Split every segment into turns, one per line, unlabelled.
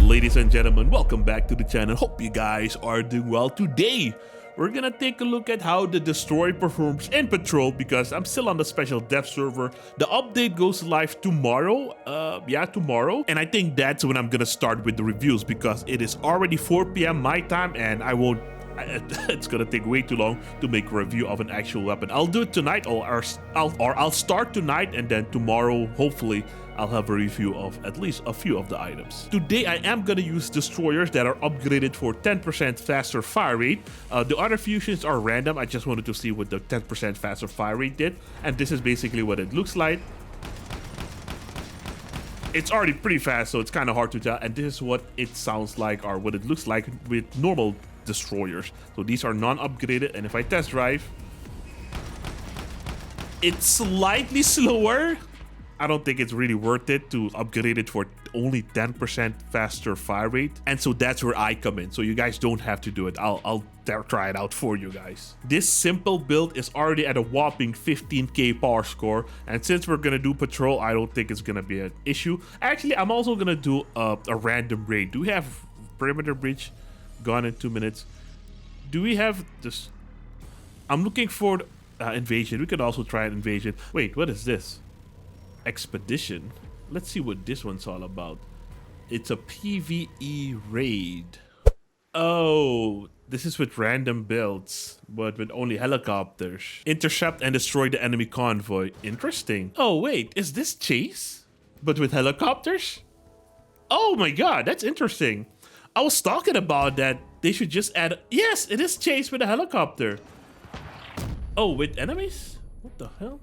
ladies and gentlemen, welcome back to the channel. Hope you guys are doing well. Today, we're gonna take a look at how the Destroyer performs in Patrol because I'm still on the special dev server. The update goes live tomorrow, tomorrow. And I think that's when I'm gonna start with the reviews because it is already 4 p.m. my time and it's gonna take way too long to make a review of an actual weapon. I'll do it tonight or I'll start tonight and then tomorrow, hopefully, I'll have a review of at least a few of the items. Today I am gonna use destroyers that are upgraded for 10% faster fire rate. The other fusions are random. I just wanted to see what the 10% faster fire rate did. And this is basically what it looks like. It's already pretty fast, so it's kind of hard to tell. And this is what it sounds like or what it looks like with normal destroyers. So these are non-upgraded, and if I test drive, it's slightly slower. I don't think it's really worth it to upgrade it for only 10% faster fire rate. And so that's where I come in. So you guys don't have to do it. I'll try it out for you guys. This simple build is already at a whopping 15k power score. And since we're gonna do patrol, I don't think it's gonna be an issue. Actually, I'm also gonna do a random raid. Do we have perimeter breach? Gone in 2 minutes. Do we have this? I'm looking for invasion. We could also try an invasion. Wait, what is this? Expedition. Let's see what this one's all about. It's a PvE raid. Oh, this is with random builds, but with only helicopters. Intercept and destroy the enemy convoy. Interesting. Oh wait, is this chase? But with helicopters? Oh my god, that's interesting. I was talking about that. They should just add... Yes, it is chase with a helicopter. Oh, with enemies? What the hell?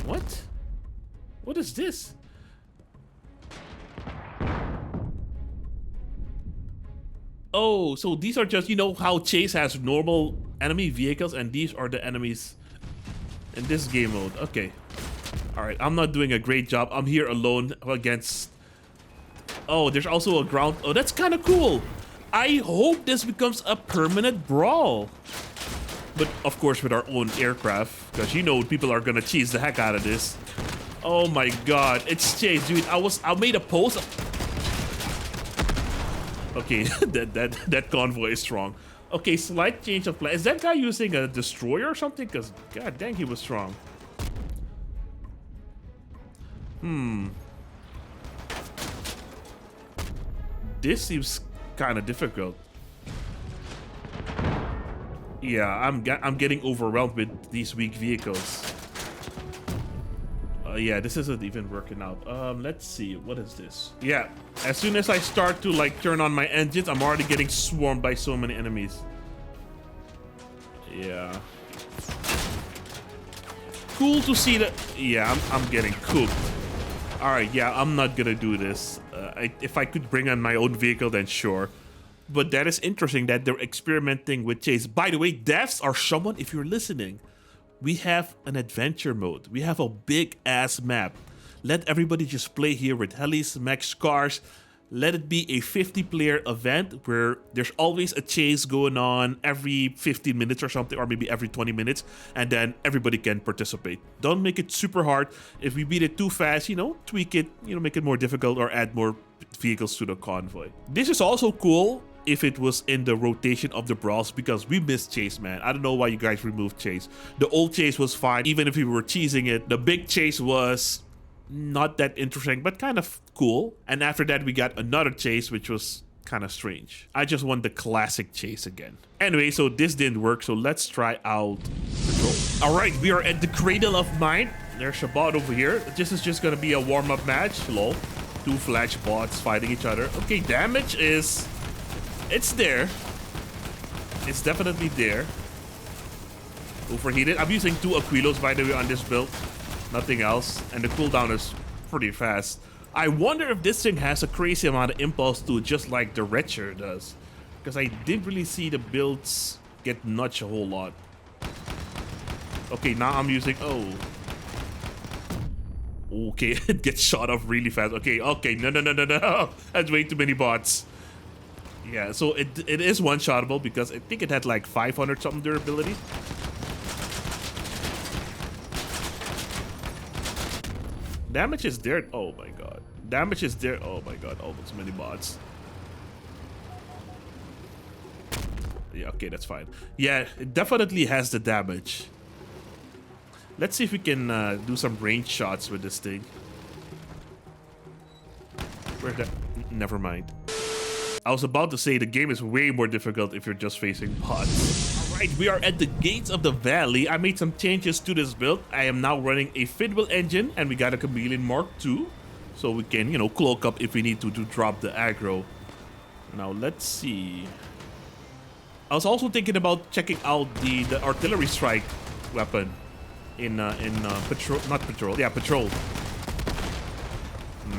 What? What is this? Oh, so these are just, you know how Chase has normal enemy vehicles and these are the enemies in this game mode. Okay. Alright, I'm not doing a great job. I'm here alone against... Oh, there's also a ground... Oh, that's kind of cool. I hope this becomes a permanent brawl. But of course with our own aircraft, because you know people are gonna cheese the heck out of this. Oh my god, it's Chase, dude. I made a post. Okay, that convoy is strong. Okay, slight change of plan. Is that guy using a destroyer or something? Because god dang, he was strong. This seems kind of difficult. Yeah, I'm getting overwhelmed with these weak vehicles. Yeah, this isn't even working out. Let's see, what is this? Yeah, as soon as I start to like turn on my engines, I'm already getting swarmed by so many enemies. Yeah. Cool to see that. Yeah, I'm getting cooked. All right, yeah, I'm not gonna do this. If I could bring on my own vehicle, then sure. But that is interesting that they're experimenting with chase. By the way, devs are someone, if you're listening, we have an adventure mode. We have a big ass map. Let everybody just play here with helis, mechs, cars. Let it be a 50-player event where there's always a chase going on every 15 minutes or something, or maybe every 20 minutes, and then everybody can participate. Don't make it super hard. If we beat it too fast, you know, tweak it, you know, make it more difficult or add more vehicles to the convoy. This is also cool if it was in the rotation of the brawls because we missed chase, man. I don't know why you guys removed chase. The old chase was fine, even if we were teasing it. The big chase was not that interesting, but kind of cool. And after that, we got another chase, which was kind of strange. I just want the classic chase again. Anyway, so this didn't work, so let's try out Patrol. All right, we are at the Cradle of Mine. There's a bot over here. This is just gonna be a warm-up match. Lol. 2 flash bots fighting each other. Okay, damage is... It's there. It's definitely there. Overheated. I'm using 2 Aquilos, by the way, on this build. Nothing else. And the cooldown is pretty fast. I wonder if this thing has a crazy amount of impulse to just like the Retcher does. Because I didn't really see the builds get nudged a whole lot. Okay, now I'm using... Oh. Okay, it gets shot off really fast. Okay, no. That's way too many bots. Yeah, so it is one-shottable because I think it had like 500 something durability. Damage is there. Oh my god. Damage is there. Oh my god, almost many bots. Yeah, okay, that's fine. Yeah, it definitely has the damage. Let's see if we can do some range shots with this thing. Where's that? Never mind. I was about to say the game is way more difficult if you're just facing bots. Alright, we are at the gates of the valley. I made some changes to this build. I am now running a Fidwell engine and we got a Chameleon Mark II. So we can, you know, cloak up if we need to drop the aggro. Now let's see. I was also thinking about checking out the artillery strike weapon in patrol, not patrol, yeah, patrol.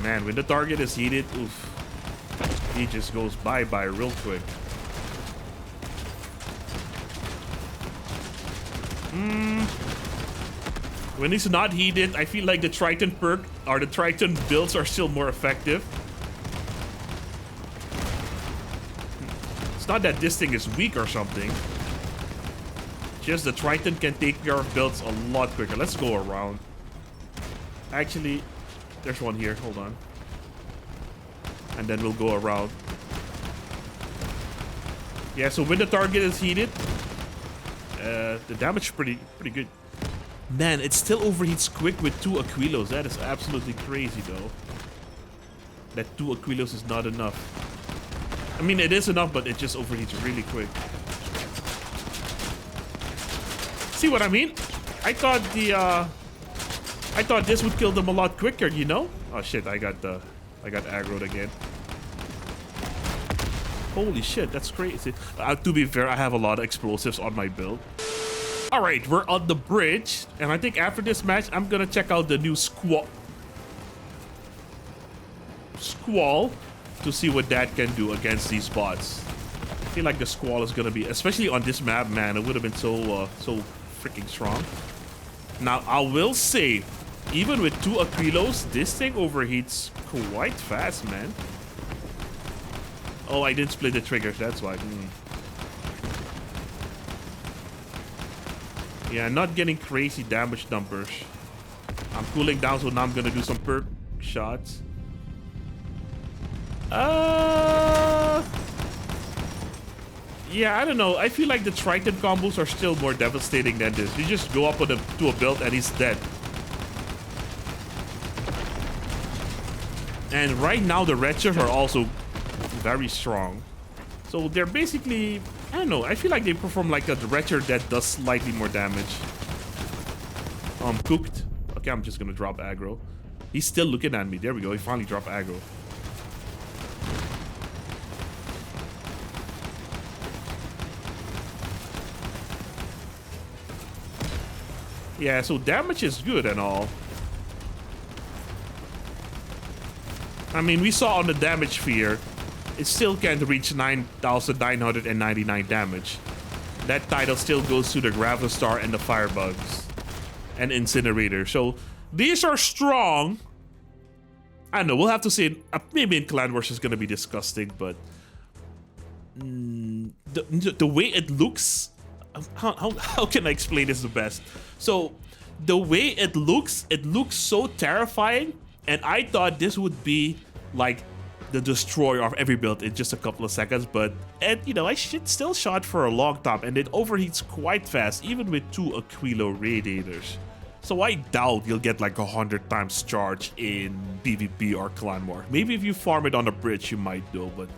Man, when the target is heated, oof, he just goes bye-bye real quick. When he's not heated, I feel like the Triton perk or the Triton builds are still more effective. It's not that this thing is weak or something. Just the Triton can take care of builds a lot quicker. Let's go around. Actually, there's one here. Hold on. And then we'll go around. Yeah, so when the target is heated, the damage is pretty good. Man, it still overheats quick with 2 Aquilos. That is absolutely crazy, though. That 2 Aquilos is not enough. I mean, it is enough, but it just overheats really quick. See what I mean? I thought this would kill them a lot quicker, you know? Oh shit, I got aggroed again. Holy shit, that's crazy. To be fair, I have a lot of explosives on my build. Alright, we're on the bridge. And I think after this match, I'm gonna check out the new Squall to see what that can do against these bots. I feel like the Squall is gonna be, especially on this map, man, it would have been so freaking strong. Now, I will say, even with 2 Aquilos, this thing overheats quite fast, man. Oh, I didn't split the triggers, that's why. Yeah, not getting crazy damage numbers. I'm cooling down, so now I'm gonna do some perk shots. Yeah, I don't know. I feel like the Triton combos are still more devastating than this. You just go up to a build and he's dead. And right now the Wretches are also very strong. So they're basically, I don't know, I feel like they perform like a Wretcher that does slightly more damage. Cooked. Okay, I'm just gonna drop aggro. He's still looking at me. There we go, he finally dropped aggro. Yeah, so damage is good and all. I mean, we saw on the damage sphere, it still can't reach 9,999 damage. That title still goes to the Gravistar and the Firebugs and Incinerator. So these are strong. I don't know, we'll have to see. Maybe in Clan Wars is going to be disgusting, but the way it looks, how can I explain this the best? So the way it looks so terrifying, and I thought this would be like the destroyer of every build in just a couple of seconds, but you know, I still shot for a long time, and it overheats quite fast, even with 2 Aquilo radiators. So I doubt you'll get like 100 times charge in PvP or Clan War. Maybe if you farm it on a bridge, you might do, but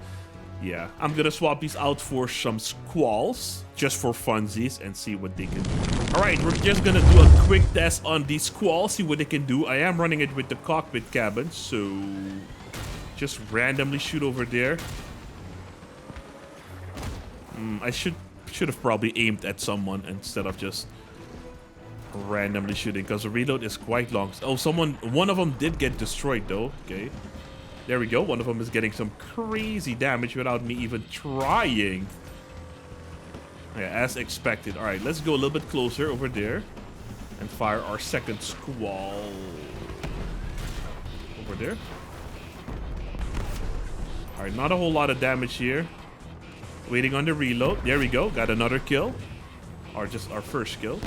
yeah. I'm gonna swap these out for some Squalls, just for funsies, and see what they can do. Alright, we're just gonna do a quick test on these Squalls, see what they can do. I am running it with the cockpit cabin, so just randomly shoot over there. I should have probably aimed at someone instead of just randomly shooting, because the reload is quite long. Oh, one of them did get destroyed though. Okay, there we go. One of them is getting some crazy damage without me even trying. Yeah, as expected. All right, let's go a little bit closer over there and fire our second Squall over there. All right, not a whole lot of damage here. Waiting on the reload. There we go. Got another kill, or just our first kill.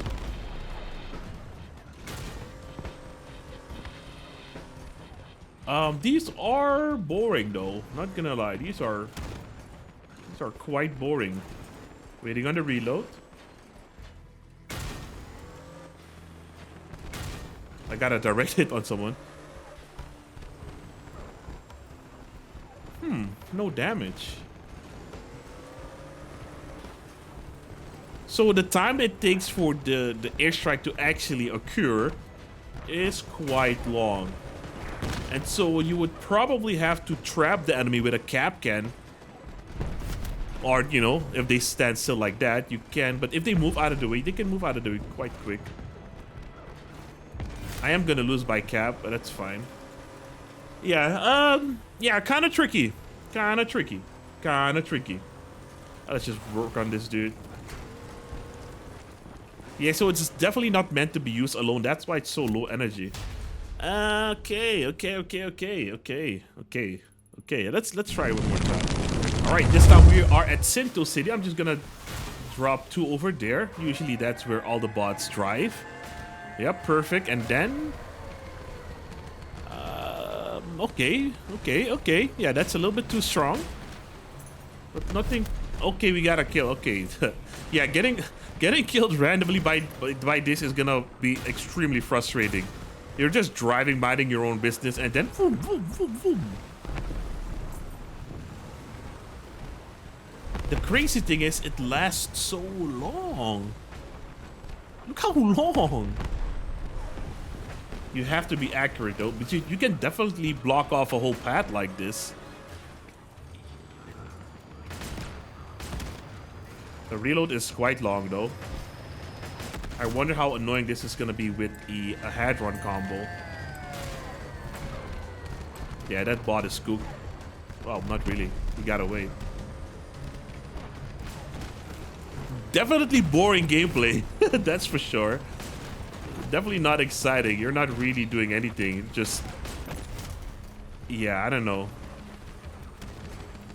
These are boring though. Not gonna lie, these are quite boring. Waiting on the reload. I got a direct hit on someone. No damage. So the time it takes for the airstrike to actually occur is quite long. And so you would probably have to trap the enemy with a cap can. Or, you know, if they stand still like that, you can. But if they move out of the way, they can move out of the way quite quick. I am gonna lose by cap, but that's fine. Yeah, yeah, kind of tricky. Kind of tricky. Kind of tricky. Let's just work on this dude. Yeah, so it's definitely not meant to be used alone. That's why it's so low energy. Okay. Let's try one more time. All right, this time we are at Sinto City. I'm just gonna drop 2 over there. Usually that's where all the bots drive. Yep, perfect. And then, okay. Yeah, that's a little bit too strong. But nothing. Okay, we got a kill. Okay, yeah, getting killed randomly by this is gonna be extremely frustrating. You're just driving, minding your own business, and then boom, boom, boom, boom. The crazy thing is, it lasts so long. Look how long. You have to be accurate though, but you can definitely block off a whole path like this. The reload is quite long though. I wonder how annoying this is gonna be with a head run combo. Yeah, that bot is cooked. Well, not really. He got away. Definitely boring gameplay. That's for sure. Definitely not exciting. You're not really doing anything. Just... yeah, I don't know.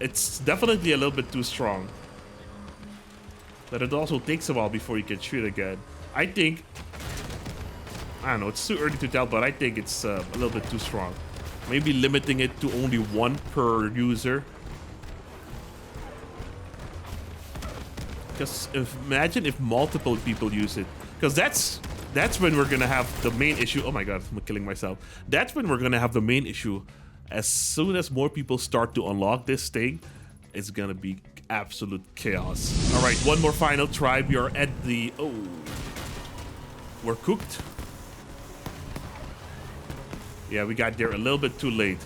It's definitely a little bit too strong. But it also takes a while before you can shoot again. I think... I don't know, it's too early to tell, but I think it's a little bit too strong. Maybe limiting it to only 1 per user. Because imagine if multiple people use it. Because that's when we're gonna have the main issue. Oh my god, I'm killing myself. That's when we're gonna have the main issue. As soon as more people start to unlock this thing, it's gonna be absolute chaos. All right, one more final try. We are at the... oh. We're cooked. Yeah, we got there a little bit too late.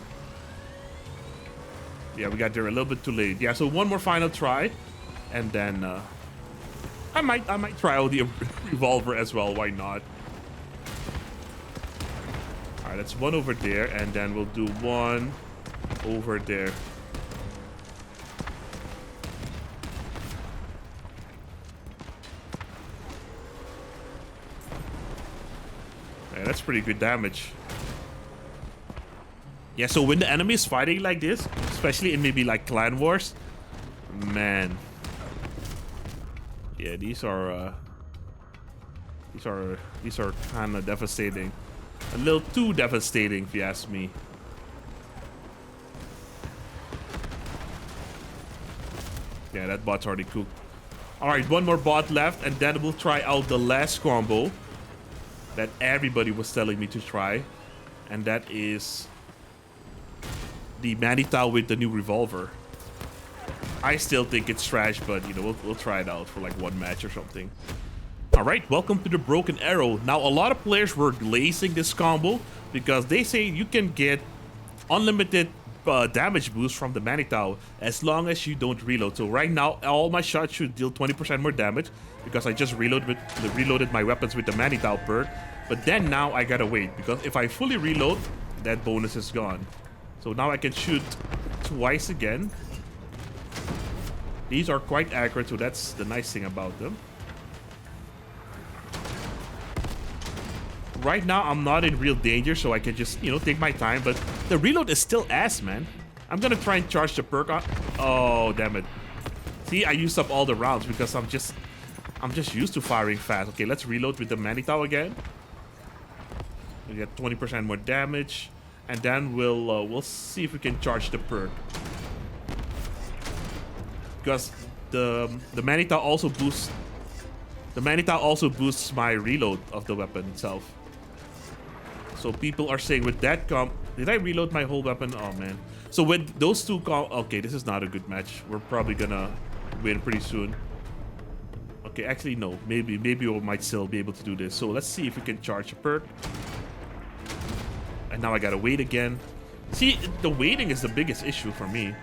Yeah, so one more final try. And then I might try out the Revolver as well. Why not? All right, that's 1 over there, and then we'll do 1 over there. Yeah, that's pretty good damage. Yeah, so when the enemy is fighting like this, especially in maybe like Clan Wars, man. Yeah, these are kind of devastating. A little too devastating, if you ask me. Yeah, that bot's already cooked. All right, 1 more bot left, and then we'll try out the last combo that everybody was telling me to try, and that is the Manitao with the new Revolver. I still think it's trash, but you know, we'll try it out for like 1 match or something. All right, welcome to the Broken Arrow. Now, a lot of players were glazing this combo because they say you can get unlimited damage boost from the Manitao as long as you don't reload. So right now, all my shots should deal 20% more damage because I just reloaded my weapons with the Manitao perk. But then now I gotta wait because if I fully reload, that bonus is gone. So now I can shoot twice again. These are quite accurate, so that's the nice thing about them. Right now, I'm not in real danger, so I can just, you know, take my time. But the reload is still ass, man. I'm gonna try and charge the perk on. Oh, damn it. See, I used up all the rounds because I'm just used to firing fast. Okay, let's reload with the Manitao again. We get 20% more damage. And then we'll see if we can charge the perk. Because the Manita also boosts my reload of the weapon itself. So people are saying with that did I reload my whole weapon? Oh man. So with those two okay, this is not a good match. We're probably gonna win pretty soon. Okay, actually no. Maybe we might still be able to do this. So let's see if we can charge a perk. And now I gotta wait again. See, the waiting is the biggest issue for me.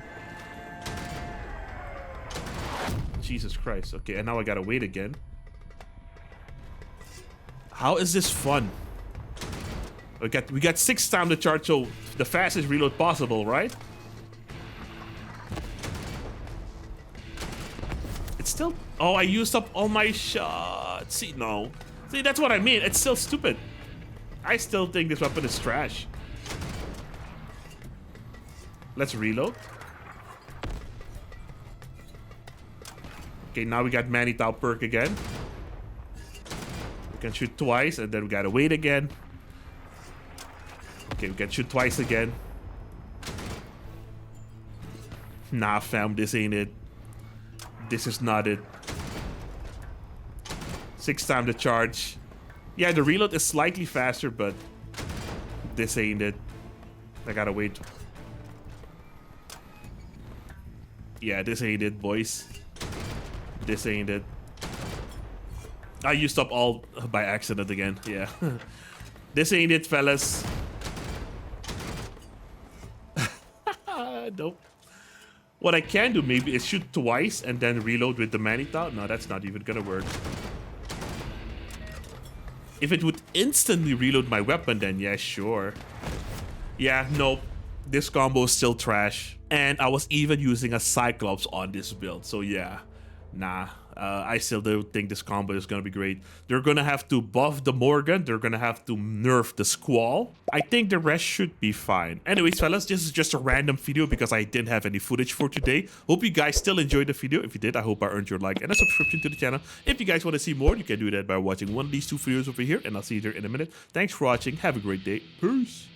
Jesus Christ. Okay, and now I gotta wait again. How is this fun? We got 6 times the charge, so the fastest reload possible, right? It's still... Oh, I used up all my shots. See, no. See, that's what I mean. It's still stupid. I still think this weapon is trash. Let's reload. Okay, now we got Manitao perk again. We can shoot twice, and then we gotta wait again. Okay, we can shoot twice again. Nah, fam, this ain't it. This is not it. 6 times the charge. Yeah, the reload is slightly faster, but this ain't it. I gotta wait. Yeah, this ain't it, boys. This ain't it. I used up all by accident again. Yeah. This ain't it, fellas. Nope. What I can do maybe is shoot twice and then reload with the Manita. No, that's not even gonna work. If it would instantly reload my weapon, then yeah, sure. Yeah, nope. This combo is still trash. And I was even using a Cyclops on this build. So yeah, nah. I still don't think this combo is going to be great. They're going to have to buff the Morgan. They're going to have to nerf the Squall. I think the rest should be fine. Anyways, fellas, this is just a random video because I didn't have any footage for today. Hope you guys still enjoyed the video. If you did, I hope I earned your like and a subscription to the channel. If you guys want to see more, you can do that by watching one of these 2 videos over here. And I'll see you there in a minute. Thanks for watching. Have a great day. Peace.